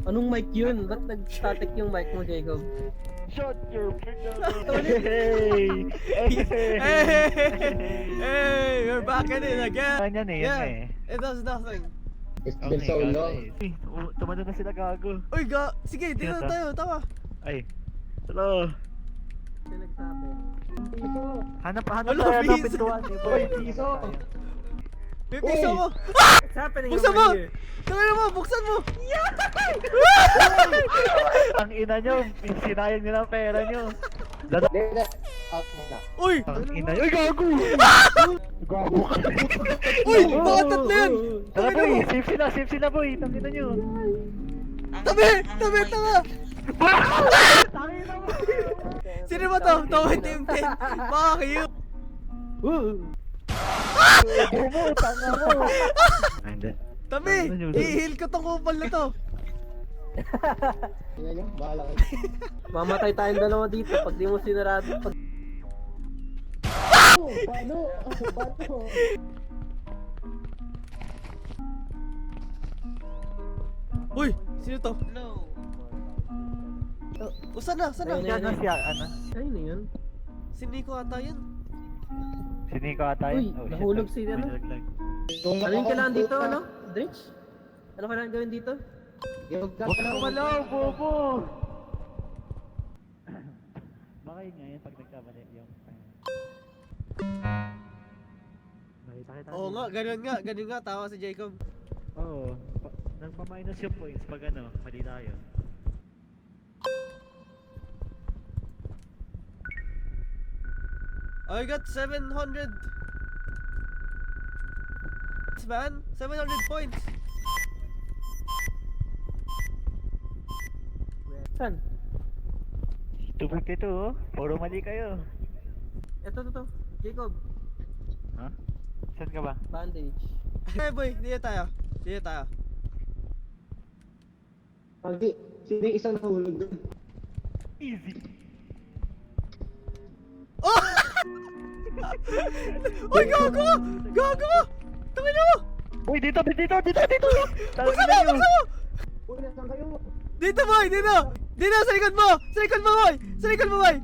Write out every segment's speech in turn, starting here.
Anong mic yun? Ba't nag-static yung mic mo, Jacob? Shut your freaking Hey! Hey, we're back at it again. Yan eh, yan eh. It does nothing. It's been so long. Tumano na sila gago. Uy, sige, dito na tayo, tama. Ay. Hello. Sino nagsabi? Piso! Hanap Wala, tayo ng piso. pintuan. Uy, piso! May piso mo. What's happening Buksan mo! over here? Tangin mo, buksan mo! Ang ina nyo, sinayang nila ang pera nyo. Out mo na. Uy! Ang ina nyo. Uy, gago! Gago ka. Uy! Baka tatlo yan! Tara Tangin boy, mo! safe sila boy. Tangin na nyo. Tabi! Tanga! Sino ba to? Tawa team 10. Baka kayo. Bomo, tanga mo. Hindi. Tabi! I-heal ko tong kupal na to. Tingnan nyo, bahala kayo. Mamatay tayong dalawa dito pag di mo sinarado. Paano? Uy! Sino to? No. Saan na? Ayun, Yan na siya, ano? Ayun na yun. Si Nico ata yun. Si Nico ata Uy, yun. Oh, shit, nahulog si ano? nalaglag. Ano yung kailangan dito, ano? Dritch? Ano kailangan gawin dito? Huwag ka kumalaw, bobo! Baka yun nga yun pag nagkamali yung... Nakita Oo nga, ganun nga, tawa si Jacob. Oo. Nagpa-minus yung points pag ano, mali tayo. I got 700. Man, 700 points. Saan? 252 oh. Puro mali kayo. Ito. Jacob, Ha? Saan ka ba? bandage. Hey boy, dito tayo. Pagi, sino yung isang nahulog doon? Easy. Oh! Uy, gago! Tangin mo! Uy, dito! Buksan mo! Uy, nasaan kayo? Dito boy, dito! Dito, sa likod mo boy!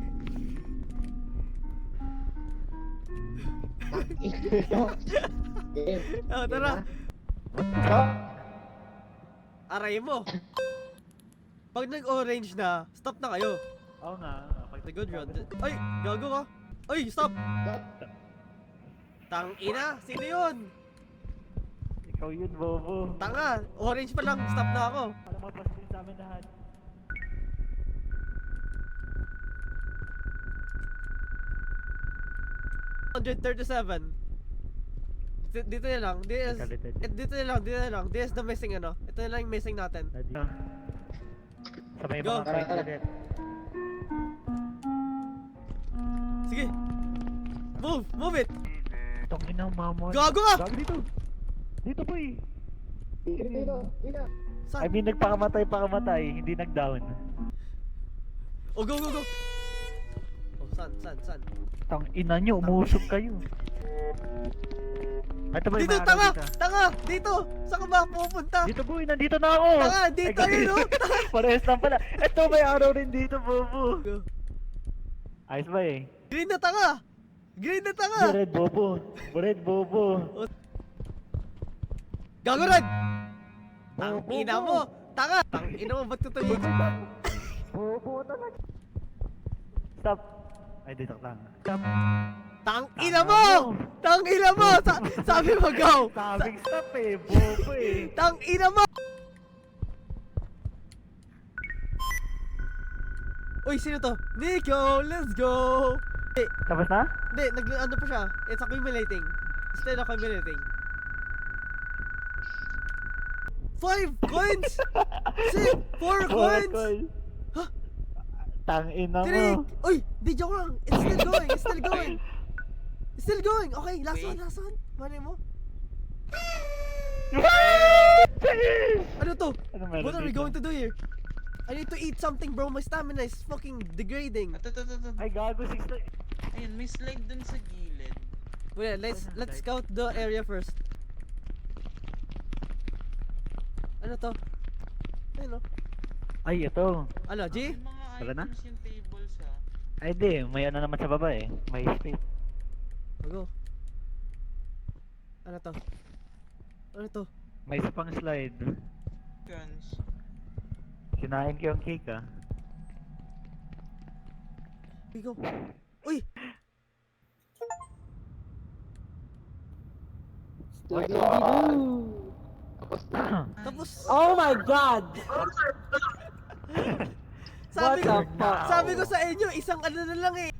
Oh, tara. Aray mo. Pag nag-orange na, stop na kayo. Oo nga. Pag The good run. Ay, gago ka. Ay, stop! Tangina, sino yun? Ikaw yun, bobo. Tanga, orange pa lang, stop na ako. Para magpas din sa amin lahat. Dito na lang, dito na lang. This is the missing ano. Ito na lang yung missing natin. Sa may Go. mga points ulit. Sige. Move it. Tangin ang mamon. Gago ka! Gago dito. Dito po eh. Dito. I mean, nagpakamatay, hindi nag-down. Oh, go. Oh, saan? Tang ina nyo, umusog kayo. Ito ba yung Dito, mga araw tanga! Dito! Saan ka ba pupunta? Dito boy, nandito na ako! Tanga, dito Ay, yun, oh! Parehas lang pala. Ito, may araw rin dito, bobo. Go. Ayos ba eh? Green na tanga! Red bobo. Red bobo. Gago red! Tangina mo! Tanga! Tangina mo, ba't ko to yun? Bobo talaga. Stop. Ay, dito lang. Stop. Tangina mo! Tangina mo! Sabi mo, go! Sabing stop eh, bobo eh. Tangina mo! Uy, sino to? Nico, let's go! Tapos na? Hindi, ano pa siya? It's accumulating. Still accumulating. 5 coins! 4 coins! Huh? Tangina mo. 3! Uy! Di, joke lang! It's still going! Okay, last one! Mali mo? Ano to? Ano meron What are we dito? going to do here? I need to eat something, bro. My stamina is fucking degrading. Ito. Ay, gago, 6 na. Ayun, may slide dun sa gilid. Wait, let's scout the area first. Ano to? yun, oh. Ay, ito. Ano, G? May mga Wala na? items yung tables ah. Ay, di. May ano naman sa baba eh. May space. Go. Ano to? Ano to? May isa pang slide. Guns. Sinain ko yung cake ah. Go. Uy! Tapos, Oh my God! sabi ko, What the fuck? sabi ko sa inyo, isang ano na lang eh.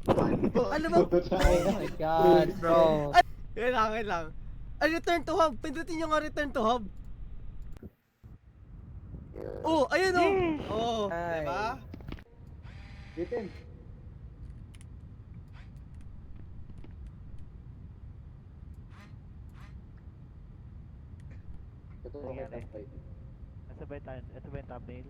Ano ba? Oh my God, bro. Kailangan lang. Ay, return to hub. Pindutin nyo nga return to hub. Oh, ayun oh. Oh, Ay. diba? Nangyari. Ito ba yung thumbnail?